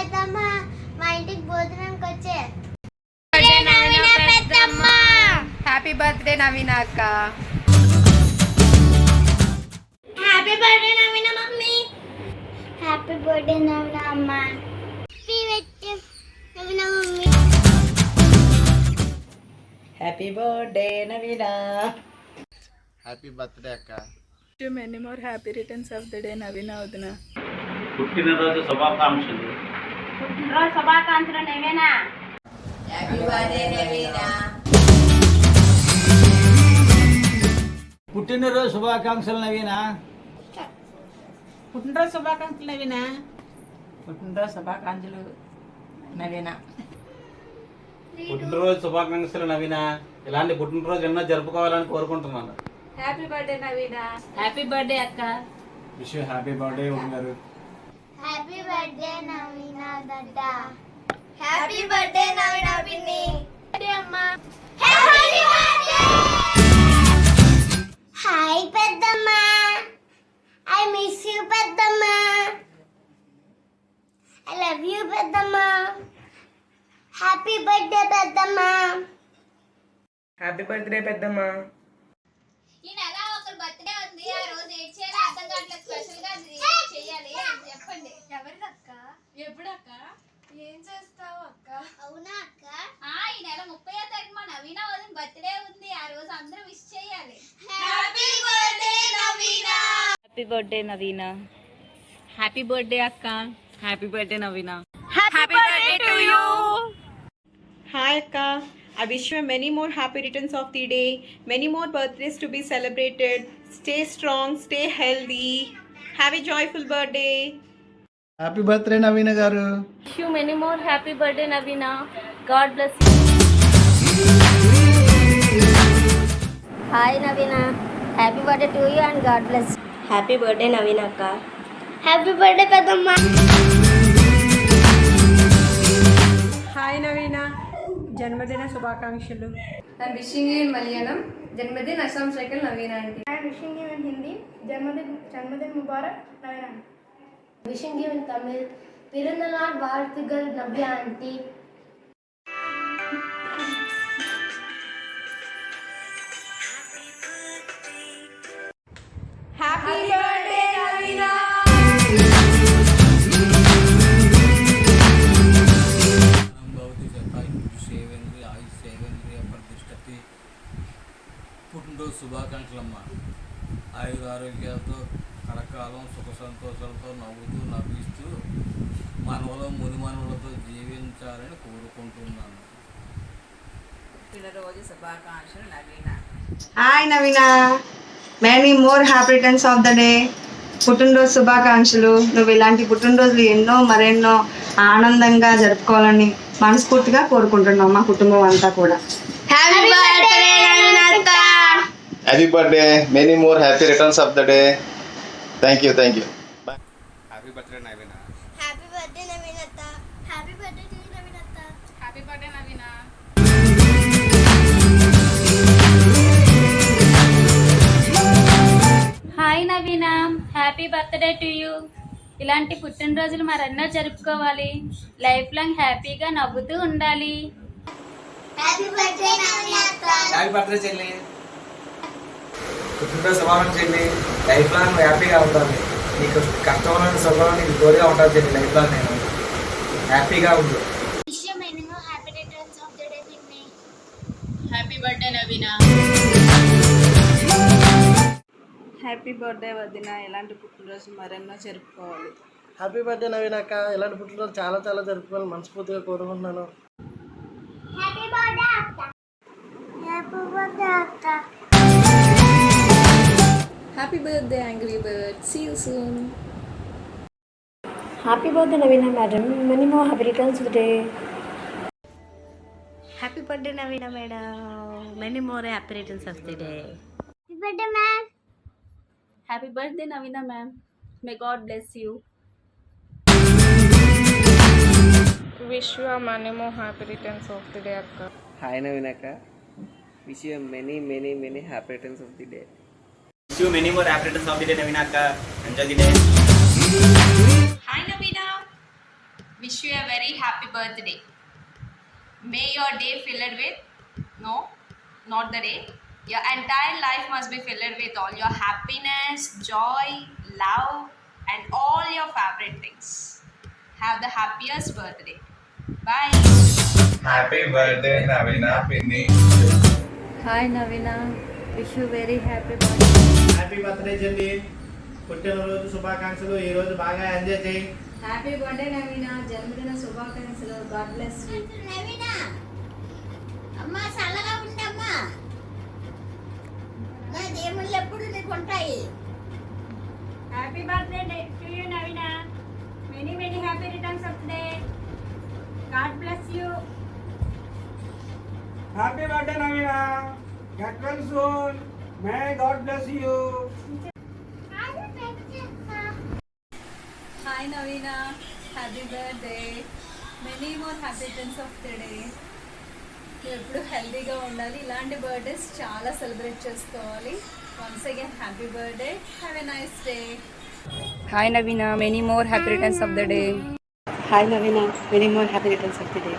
పెద్దమ్మ మా ఇంటికి భోజనానికి వచ్చే. హ్యాపీ బర్త్డే నవీన అక్క. Happy birthday Naveena mummy. Happy birthday Naveena అమ్మ. Naveena mummy. Happy birthday Naveena. Happy birthday అక్క. Many more happy returns of the day Naveena వదిన. పుట్టినరోజు శుభాకాంక్షలు. పుట్టినరోజు శుభాకాంక్షలు నవీన. హ్యాపీ బర్త్డే నవీన. పుట్టినరోజు శుభాకాంక్షలు నవీన. పుట్టినరోజు శుభాకాంక్షలు నవీన. పుట్టినరోజు శుభాకాంక్షలు నవీన. పుట్టినరోజు శుభాకాంక్షలు నవీన. ఇలాంటి పుట్టినరోజు ఎన్నో జరుపుకోవాలని కోరుకుంటున్నాను. Happy birthday Naveena. Happy birthday అక్క. విష్ యూ హ్యాపీ బర్త్డే గారు. హ్యాపీ బర్త్డే నవీన దద్ద. హ్యాపీ బర్త్డే నవీన పిన్ని. అమ్మా హ్యాపీ బర్త్డే. హాయ్ పెద్దమ్మ. ఐ మిస్ యూ పెద్దమ్మ. ఐ లవ్ యూ పెద్దమ్మ. హ్యాపీ బర్త్డే పెద్దమ్మ. హ్యాపీ బర్త్డే పెద్దమ్మ. ఈ నెల ఒకరు బర్త్డే ఉంది, ఆ రోజు ఏడ్ చేయాలి అర్థం కావట్లేదు. స్పెషల్ గా చేయాలి చెప్పండి. ఎవరిదక్క? ఎప్పుడక్క? ఏం చేస్తావు అక్క? అవునా అక్క? ఈ నెల 30వ తారీఖు మా నవీన వదిన బర్త్డే ఉంది, ఆ రోజు అందరూ విష్ చేయాలి. Happy birthday Naveena. Happy birthday Naveena. Happy birthday అక్క. Happy birthday Naveena. Happy birthday to you. Hi Akka, I wish you many more happy returns of the day, many more birthdays to be celebrated. Stay strong, stay healthy. Have a joyful birthday. Happy birthday Naveena గారు. Wish you many more happy birthday Navina. God bless you. Hi Navina. Happy birthday to you and God bless. Happy birthday Naveena అక్క. Happy birthday పెద్దమ్మ. Hi Naveena, జన్మదిన శుభాకాంక్షలు. I'm wishing you in Malayalam. జన్మదిన్ అస్సాం సైకిల్ Naveena aunty. I am wishing you in Hindi. Janmadin Mubarak, Navina. Wishing you in Tamil. பிறந்தநாள் வாழ்த்துக்கள் Navya aunty. Happy birthday నవీన. పుట్టినరోజు శుభాకాంక్షలమ్మ. ఆయుర ఆరోగ్యాలతో కలకాలం సుఖ సంతోషాలతో నవ్వుతూ నవ్విస్తూ మనవలో ముని మనవులతో జీవించాలని కోరుకుంటున్నాను. పుట్టినరోజు శుభాకాంక్షలు Naveena. Hi Naveena, many more happy returns of the day. పుట్టినరోజు శుభాకాంక్షలు. నువ్వు ఇలాంటి పుట్టినరోజులు ఎన్నో మరెన్నో ఆనందంగా జరుపుకోవాలని మనస్ఫూర్తిగా కోరుకుంటున్నాం మా కుటుంబం అంతా కూడా. హ్యాపీ బర్త్డే నవీన అక్క. Happy birthday, many more happy returns of the day. Thank you. Happy birthday Naveena. Happy birthday Naveena అక్క. Happy birthday to you Naveena అక్క. Happy birthday Naveena. Hi Naveena, happy birthday to you. ఇలాంటి పుట్టినరోజులు మరెన్నో జరుపుకోవాలి. లైఫ్ లాంగ్ హ్యాపీగా నవ్వుతూ ఉండాలి. హ్యాపీ బర్త్డే నవీన అక్క. హ్యాపీ బర్త్డే చెల్లి. పుట్టినరోజు శుభాకాంక్షలు చెల్లి. లైఫ్ లాంగ్ హ్యాపీగా ఉండాలి. నీకు కష్టంలో సుఖంలో నీకు తోడుగా ఉంటుంది చెల్లి. లైఫ్ లాంగ్ నేను హ్యాపీగా ఉండు. Wish you many more happy returns of the day పిన్ని. Happy birthday Naveena. Happy birthday వదిన. ఎలాంటి పుట్టినరోజు మరెన్నో జరుపుకోవాలి. హ్యాపీ బర్త్డే నవీన అక్క. ఇలాంటి పుట్టినరోజు చాలా చాలా జరుపుకోవాలని మనస్ఫూర్తిగా కోరుకుంటున్నాను. హ్యాపీ బర్త్డే అక్క. హ్యాపీ బర్త్డే అక్క. Happy birthday angry bird. See you soon. Happy birthday Naveena madam. Many more happy returns of the day. Happy birthday Naveena madam. Many more happy returns of the day. Happy birthday ma'am. Happy birthday Naveena ma'am. May God bless you. Wish you many more happy returns of the day అక్క. Hi Naveena అక్క. Wish you many happy returns of the day. Wish you many more happy returns of the day Naveena అక్క. Enjoy the day. Hi Naveena, wish you a very happy birthday. May your day filled with, no, not the day. Your entire life must be filled with all your happiness, joy, love, and all your favorite things. Have the happiest birthday. Bye. Happy birthday Naveena పిన్ని. Hi Naveena, wish you very happy birthday. Happy birthday చెల్లి, పుట్టినరోజు శుభాకాంక్షలు. ఈ రోజు బాగా enjoy చేయి. Happy birthday నవీన, జన్మదిన శుభాకాంక్షలు. God bless you. నవీనా అమ్మా చల్లగా ఉండమ్మా, నా దేవుళ్ళు ఎప్పుడు నీకు ఉంటాయి. Happy birthday to you Naveena. Many many happy returns of the day. God bless you. Happy birthday Naveena. Get well soon. May God bless you. Hi Naveena, happy birthday. Many more happy returns of the day. ఎప్పుడు హెల్తీగా ఉండాలి. ఇలాంటి birthdays చాలా celebrate చేసుకోవాలి. Once again happy birthday. Have a nice day. Hi Naveena, many more happy returns of the day. Hi Naveena, many more happy returns of the day.